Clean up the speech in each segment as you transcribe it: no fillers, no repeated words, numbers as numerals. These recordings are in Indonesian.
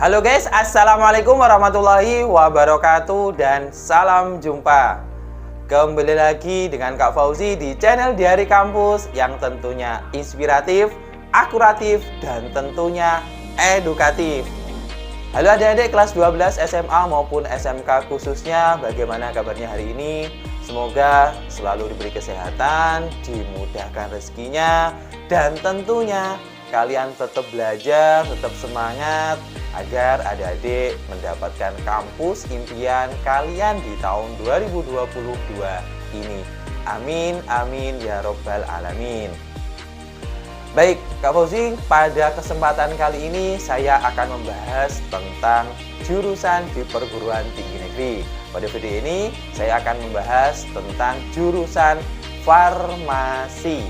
Halo guys, Assalamualaikum warahmatullahi wabarakatuh dan salam jumpa. Kembali lagi dengan Kak Fauzi di channel Diari Kampus yang tentunya inspiratif, akuratif, dan tentunya edukatif. Halo adik-adik kelas 12 SMA maupun SMK khususnya, bagaimana kabarnya hari ini? Semoga selalu diberi kesehatan, dimudahkan rezekinya, dan tentunya kalian tetap belajar, tetap semangat agar adik-adik mendapatkan kampus impian kalian di tahun 2022 ini. Amin, amin, ya robbal alamin. Baik, Kak Fauzi, pada kesempatan kali ini saya akan membahas tentang jurusan di perguruan tinggi negeri. Pada video ini saya akan membahas tentang jurusan farmasi.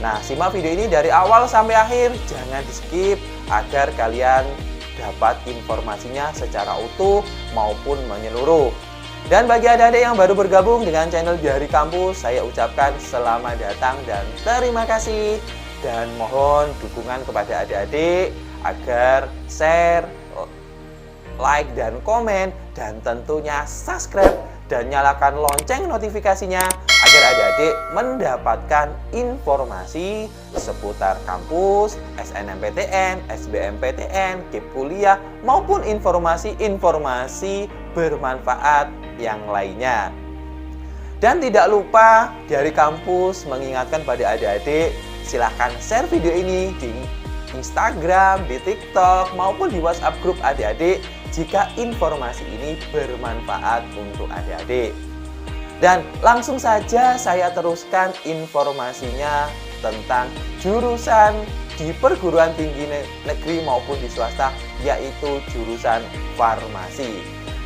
Nah, simak video ini dari awal sampai akhir, jangan di-skip agar kalian dapat informasinya secara utuh maupun menyeluruh. Dan bagi adik-adik yang baru bergabung dengan channel Diari Kampus, saya ucapkan selamat datang dan terima kasih. Dan mohon dukungan kepada adik-adik agar share, like, dan komen, dan tentunya subscribe dan nyalakan lonceng notifikasinya agar adik-adik mendapatkan informasi seputar kampus, SNMPTN, SBMPTN, KIP kuliah, maupun informasi-informasi bermanfaat yang lainnya. Dan tidak lupa Diari Kampus mengingatkan pada adik-adik, silahkan share video ini di Instagram, di TikTok, maupun di WhatsApp grup adik-adik jika informasi ini bermanfaat untuk adik-adik. Dan langsung saja saya teruskan informasinya tentang jurusan di perguruan tinggi negeri maupun di swasta, yaitu jurusan farmasi.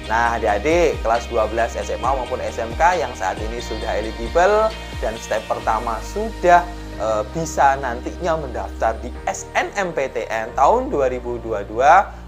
Nah, adik-adik kelas 12 SMA maupun SMK yang saat ini sudah eligible dan step pertama sudah bisa nantinya mendaftar di SNMPTN tahun 2022,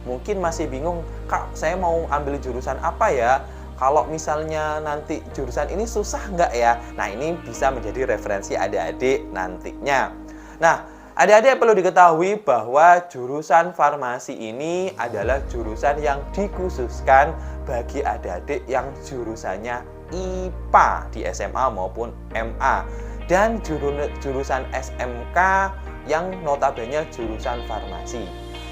mungkin masih bingung, Kak, saya mau ambil jurusan apa ya? Kalau misalnya nanti jurusan ini susah nggak ya? Nah, ini bisa menjadi referensi adik-adik nantinya. Nah, adik-adik perlu diketahui bahwa jurusan farmasi ini adalah jurusan yang dikhususkan bagi adik-adik yang jurusannya IPA di SMA maupun MA. Dan jurusan SMK yang notabene jurusan farmasi.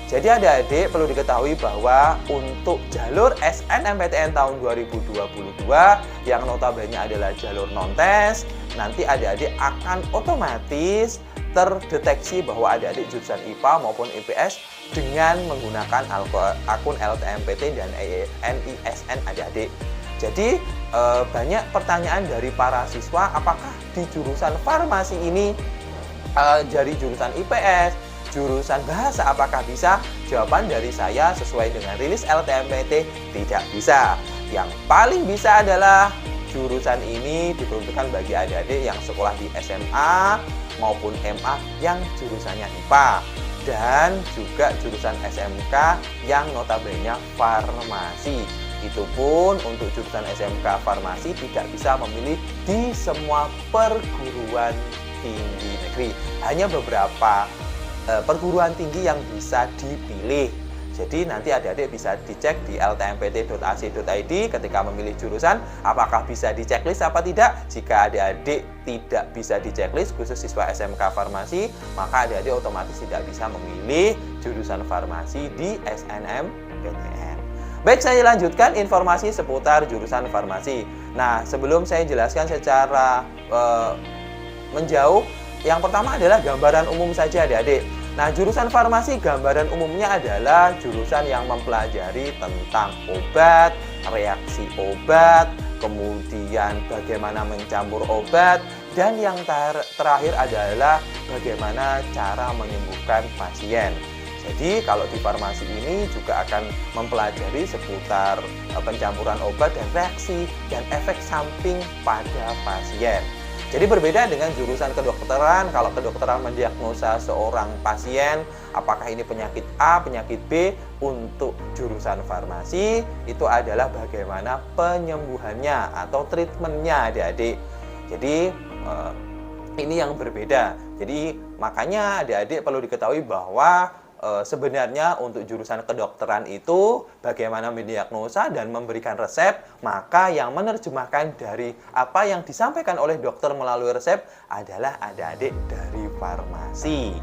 Jadi adik-adik perlu diketahui bahwa untuk jalur SNMPTN tahun 2022 yang notabene adalah jalur non-tes, nanti adik-adik akan otomatis terdeteksi bahwa adik-adik jurusan IPA maupun IPS dengan menggunakan akun LTMPT dan NISN adik-adik. Jadi banyak pertanyaan dari para siswa, apakah di jurusan farmasi ini dari jurusan IPS, jurusan bahasa apakah bisa? Jawaban dari saya sesuai dengan rilis LTMPT, tidak bisa. Yang paling bisa adalah jurusan ini diperuntukkan bagi adik-adik yang sekolah di SMA maupun MA yang jurusannya IPA, dan juga jurusan SMK yang notabene farmasi. Itu pun untuk jurusan SMK farmasi tidak bisa memilih di semua perguruan tinggi negeri. Hanya beberapa perguruan tinggi yang bisa dipilih. Jadi nanti adik-adik bisa dicek di ltmpt.ac.id ketika memilih jurusan, apakah bisa diceklis apa tidak. Jika adik-adik tidak bisa diceklis, khusus siswa SMK farmasi, maka adik-adik otomatis tidak bisa memilih jurusan farmasi di SNMPTN. Baik, saya lanjutkan informasi seputar jurusan farmasi. Nah, sebelum saya jelaskan secara menjauh, yang pertama adalah gambaran umum saja adik-adik. Nah, jurusan farmasi gambaran umumnya adalah jurusan yang mempelajari tentang obat, reaksi obat, kemudian bagaimana mencampur obat, dan yang terakhir adalah bagaimana cara menyembuhkan pasien. Jadi kalau di farmasi ini juga akan mempelajari seputar pencampuran obat dan reaksi dan efek samping pada pasien. Jadi berbeda dengan jurusan kedokteran. Kalau kedokteran mendiagnosa seorang pasien, apakah ini penyakit A, penyakit B, untuk jurusan farmasi itu adalah bagaimana penyembuhannya atau treatmentnya adik-adik. Jadi ini yang berbeda. Jadi makanya adik-adik perlu diketahui bahwa sebenarnya untuk jurusan kedokteran itu bagaimana mendiagnosa dan memberikan resep, maka yang menerjemahkan dari apa yang disampaikan oleh dokter melalui resep adalah adik-adik dari farmasi.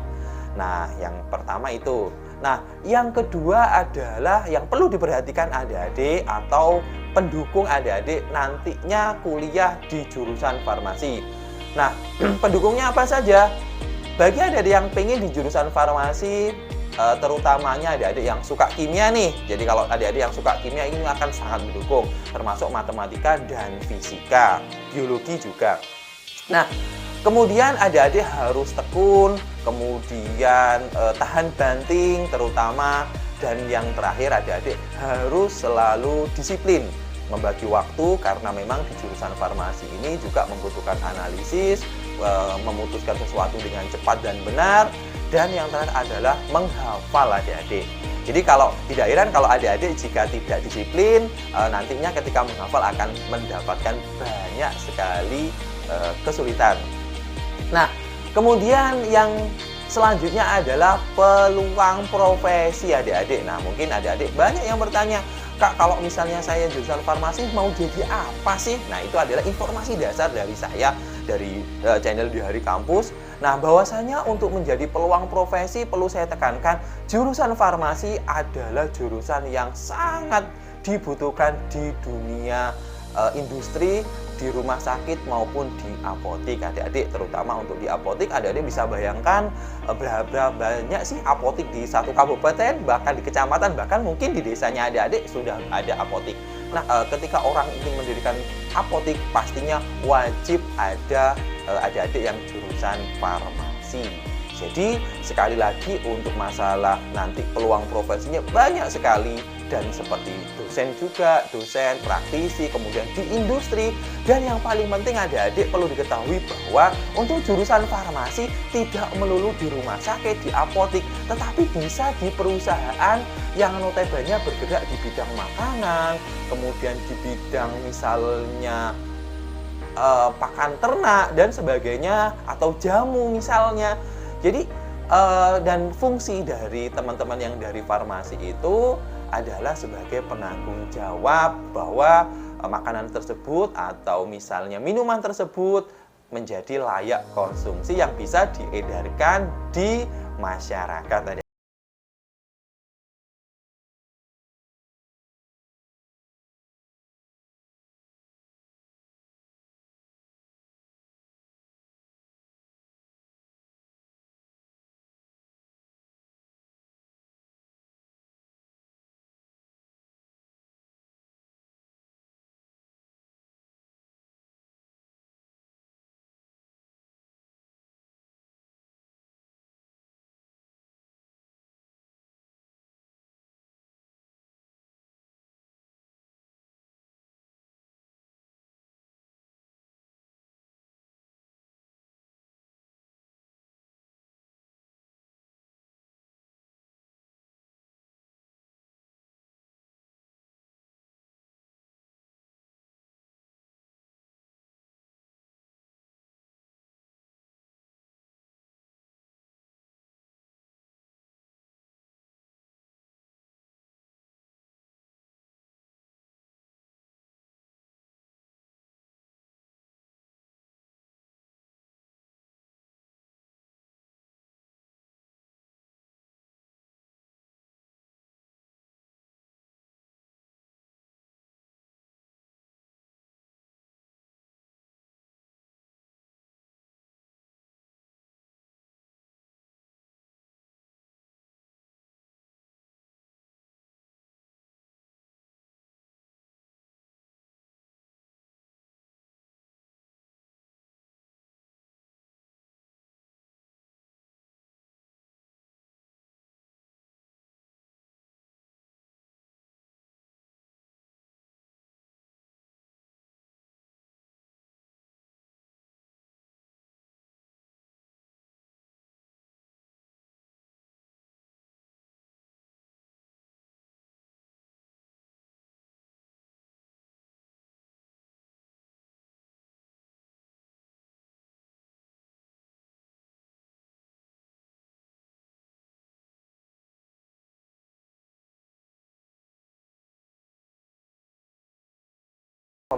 Nah, yang pertama itu. Nah, yang kedua adalah yang perlu diperhatikan adik-adik atau pendukung adik-adik nantinya kuliah di jurusan farmasi. Nah, pendukungnya apa saja? Bagi adik-adik yang pengen di jurusan farmasi, terutamanya adik-adik yang suka kimia nih. Jadi kalau adik-adik yang suka kimia ini akan sangat mendukung, termasuk matematika dan fisika, biologi juga. Nah, kemudian adik-adik harus tekun, kemudian tahan banting terutama, dan yang terakhir adik-adik harus selalu disiplin membagi waktu karena memang di jurusan farmasi ini juga membutuhkan analisis, memutuskan sesuatu dengan cepat dan benar, dan yang terakhir adalah menghafal adik-adik. Jadi kalau tidak heran kalau adik-adik jika tidak disiplin, nantinya ketika menghafal akan mendapatkan banyak sekali kesulitan. Nah, kemudian yang selanjutnya adalah peluang profesi adik-adik. Nah, mungkin adik-adik banyak yang bertanya, Kak, kalau misalnya saya jurusan farmasi mau jadi apa sih? Nah, itu adalah informasi dasar dari saya, dari channel Di Hari Kampus. Nah, bahwasanya untuk menjadi peluang profesi perlu saya tekankan, jurusan farmasi adalah jurusan yang sangat dibutuhkan di dunia industri, di rumah sakit maupun di apotik adik-adik. Terutama untuk di apotik, adik-adik bisa bayangkan berapa banyak sih apotik di satu kabupaten, bahkan di kecamatan, bahkan mungkin di desanya adik-adik sudah ada apotik. Nah, ketika orang ingin mendirikan apotik, pastinya wajib ada adik-adik yang jurusan farmasi. Jadi sekali lagi untuk masalah nanti peluang profesinya banyak sekali, dan seperti dosen juga, dosen, praktisi, kemudian di industri. Dan yang paling penting adik-adik perlu diketahui bahwa untuk jurusan farmasi tidak melulu di rumah sakit, di apotik, tetapi bisa di perusahaan yang notabene bergerak di bidang makanan, kemudian di bidang misalnya pakan ternak dan sebagainya, atau jamu misalnya. Jadi dan fungsi dari teman-teman yang dari farmasi itu adalah sebagai penanggung jawab bahwa makanan tersebut atau misalnya minuman tersebut menjadi layak konsumsi yang bisa diedarkan di masyarakat.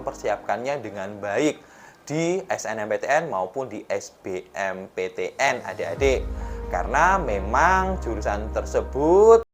mempersiapkannya dengan baik di SNMPTN maupun di SBMPTN adik-adik. Karena memang jurusan tersebut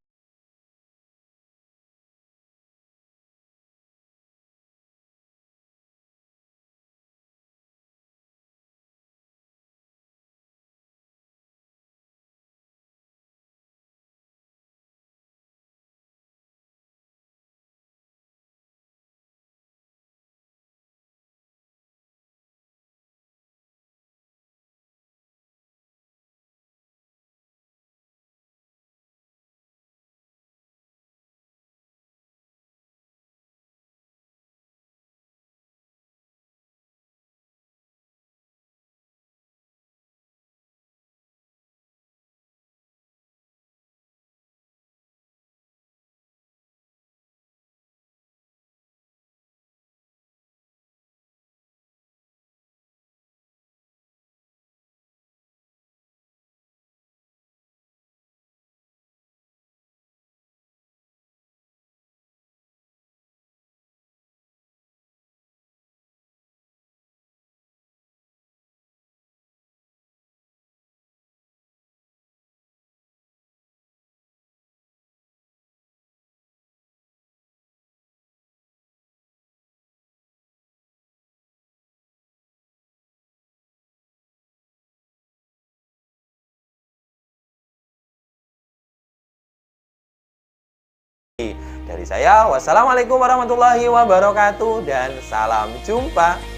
dari saya, wassalamualaikum warahmatullahi wabarakatuh dan salam jumpa.